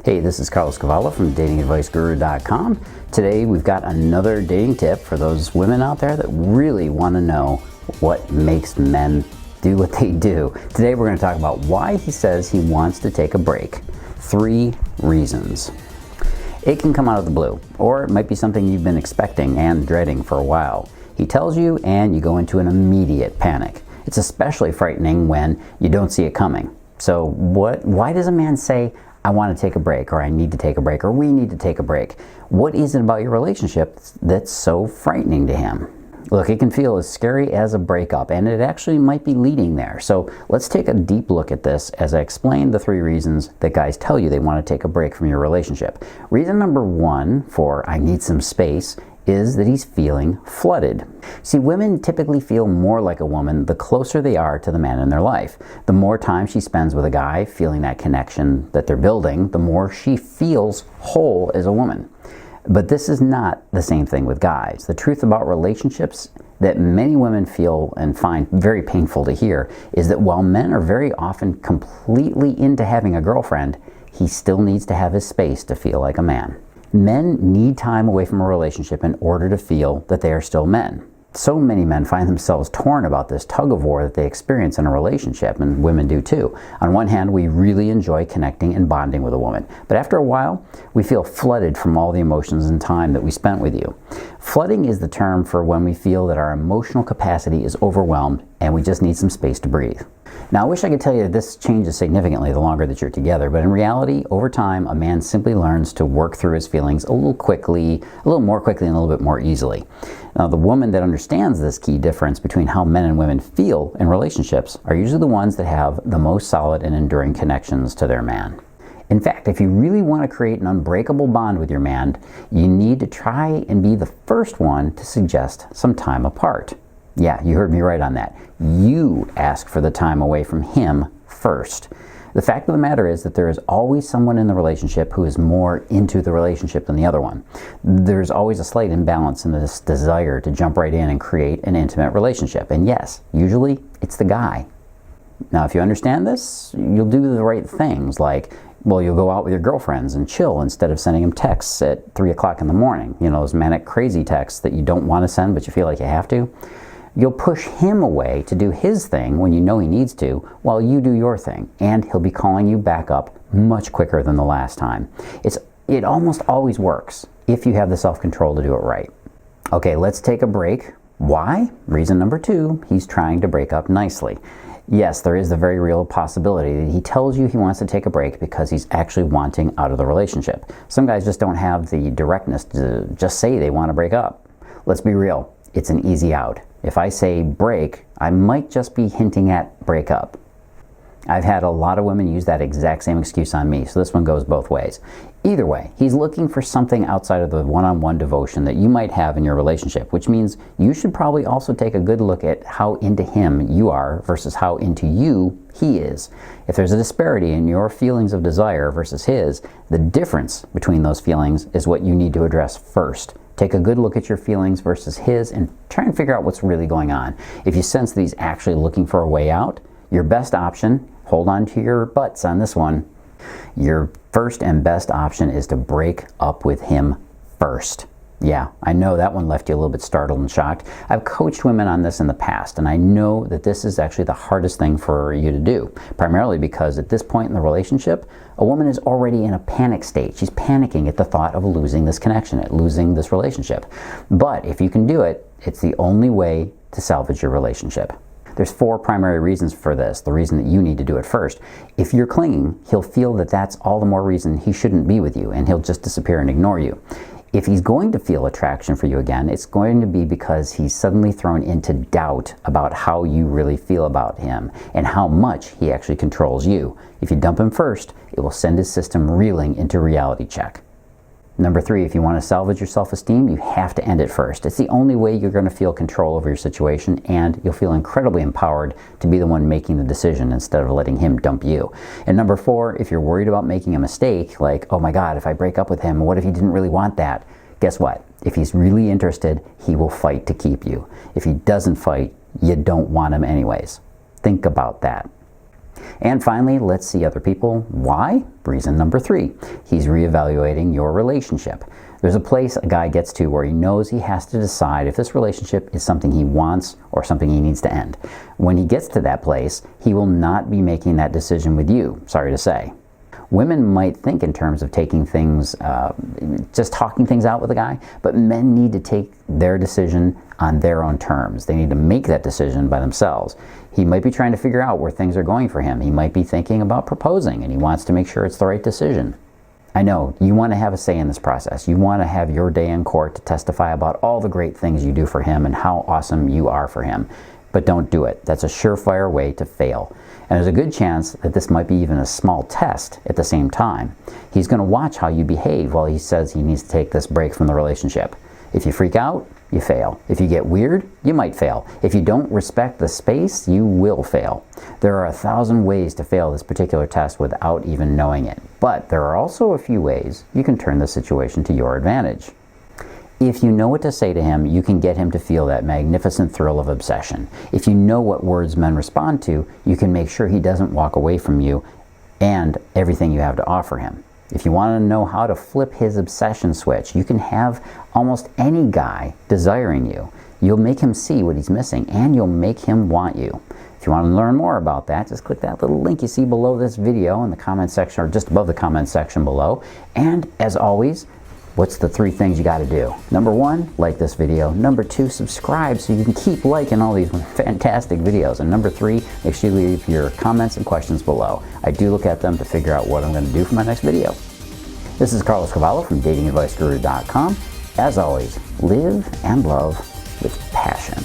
Hey, this is Cavallo from datingadviceguru.com. Today we've got another dating tip for those women out there that really want to know what makes men do what they do. Today we're going to talk about why he says he wants to take a break. 3 reasons. It can come out of the blue, or it might be something you've been expecting and dreading for a while. He tells you and you go into an immediate panic. It's especially frightening when you don't see it coming. So why does a man say, I want to take a break, or I need to take a break, or we need to take a break? What is it about your relationship that's so frightening to him? Look, it can feel as scary as a breakup, and it actually might be leading there. So let's take a deep look at this as I explain the 3 reasons that guys tell you they want to take a break from your relationship. Reason number 1 for I need some space is that he's feeling flooded. See, women typically feel more like a woman the closer they are to the man in their life. The more time she spends with a guy, feeling that connection that they're building, the more she feels whole as a woman. But this is not the same thing with guys. The truth about relationships that many women feel and find very painful to hear is that while men are very often completely into having a girlfriend, he still needs to have his space to feel like a man. Men need time away from a relationship in order to feel that they are still men. So many men find themselves torn about this tug of war that they experience in a relationship, and women do too. On one hand, we really enjoy connecting and bonding with a woman, but after a while, we feel flooded from all the emotions and time that we spent with you. Flooding is the term for when we feel that our emotional capacity is overwhelmed and we just need some space to breathe. Now, I wish I could tell you that this changes significantly the longer that you're together, but in reality, over time, a man simply learns to work through his feelings a little more quickly, and a little bit more easily. Now, the woman that understands this key difference between how men and women feel in relationships are usually the ones that have the most solid and enduring connections to their man. In fact, if you really want to create an unbreakable bond with your man, you need to try and be the first one to suggest some time apart. Yeah, you heard me right on that. You ask for the time away from him first. The fact of the matter is that there is always someone in the relationship who is more into the relationship than the other one. There's always a slight imbalance in this desire to jump right in and create an intimate relationship. And yes, usually it's the guy. Now, if you understand this, you'll do the right things, like, well, you'll go out with your girlfriends and chill instead of sending them texts at 3 o'clock in the morning. You know, those manic, crazy texts that you don't want to send, but you feel like you have to. You'll push him away to do his thing when you know he needs to, while you do your thing, and he'll be calling you back up much quicker than the last time. It almost always works if you have the self-control to do it right. Okay, let's take a break. Why? Reason number 2, he's trying to break up nicely. Yes, there is the very real possibility that he tells you he wants to take a break because he's actually wanting out of the relationship. Some guys just don't have the directness to just say they want to break up. Let's be real, it's an easy out. If I say break, I might just be hinting at break up. I've had a lot of women use that exact same excuse on me, so this one goes both ways. Either way, he's looking for something outside of the one-on-one devotion that you might have in your relationship, which means you should probably also take a good look at how into him you are versus how into you he is. If there's a disparity in your feelings of desire versus his, the difference between those feelings is what you need to address first. Take a good look at your feelings versus his and try and figure out what's really going on. If you sense that he's actually looking for a way out, your best option, hold on to your butts on this one, your first and best option is to break up with him first. Yeah, I know that one left you a little bit startled and shocked. I've coached women on this in the past, and I know that this is actually the hardest thing for you to do, primarily because at this point in the relationship, a woman is already in a panic state. She's panicking at the thought of losing this connection, at losing this relationship. But if you can do it, it's the only way to salvage your relationship. There's 4 primary reasons for this, the reason that you need to do it first. If you're clinging, he'll feel that that's all the more reason he shouldn't be with you, and he'll just disappear and ignore you. If he's going to feel attraction for you again, it's going to be because he's suddenly thrown into doubt about how you really feel about him and how much he actually controls you. If you dump him first, it will send his system reeling into reality check. Number 3, if you want to salvage your self-esteem, you have to end it first. It's the only way you're going to feel control over your situation, and you'll feel incredibly empowered to be the one making the decision instead of letting him dump you. And number 4, if you're worried about making a mistake, like, oh my God, if I break up with him, what if he didn't really want that? Guess what? If he's really interested, he will fight to keep you. If he doesn't fight, you don't want him anyways. Think about that. And finally, let's see other people. Why? Reason number 3, he's reevaluating your relationship. There's a place a guy gets to where he knows he has to decide if this relationship is something he wants or something he needs to end. When he gets to that place, he will not be making that decision with you, sorry to say. Women might think in terms of taking things, just talking things out with a guy, but men need to take their decision on their own terms. They need to make that decision by themselves. He might be trying to figure out where things are going for him. He might be thinking about proposing, and he wants to make sure it's the right decision. I know, you want to have a say in this process. You want to have your day in court to testify about all the great things you do for him and how awesome you are for him. But don't do it. That's a surefire way to fail. And there's a good chance that this might be even a small test at the same time. He's going to watch how you behave while he says he needs to take this break from the relationship. If you freak out, you fail. If you get weird, you might fail. If you don't respect the space, you will fail. There are 1,000 ways to fail this particular test without even knowing it. But there are also a few ways you can turn the situation to your advantage. If you know what to say to him, you can get him to feel that magnificent thrill of obsession. If you know what words men respond to, you can make sure he doesn't walk away from you and everything you have to offer him. If you want to know how to flip his obsession switch, you can have almost any guy desiring you. You'll make him see what he's missing, and you'll make him want you. If you want to learn more about that, just click that little link you see below this video in the comment section, or just above the comment section below. And as always, what's the 3 things you got to do? Number 1, like this video. Number 2, subscribe so you can keep liking all these fantastic videos. And number 3, make sure you leave your comments and questions below. I do look at them to figure out what I'm going to do for my next video. This is Cavallo from datingadviceguru.com. As always, live and love with passion.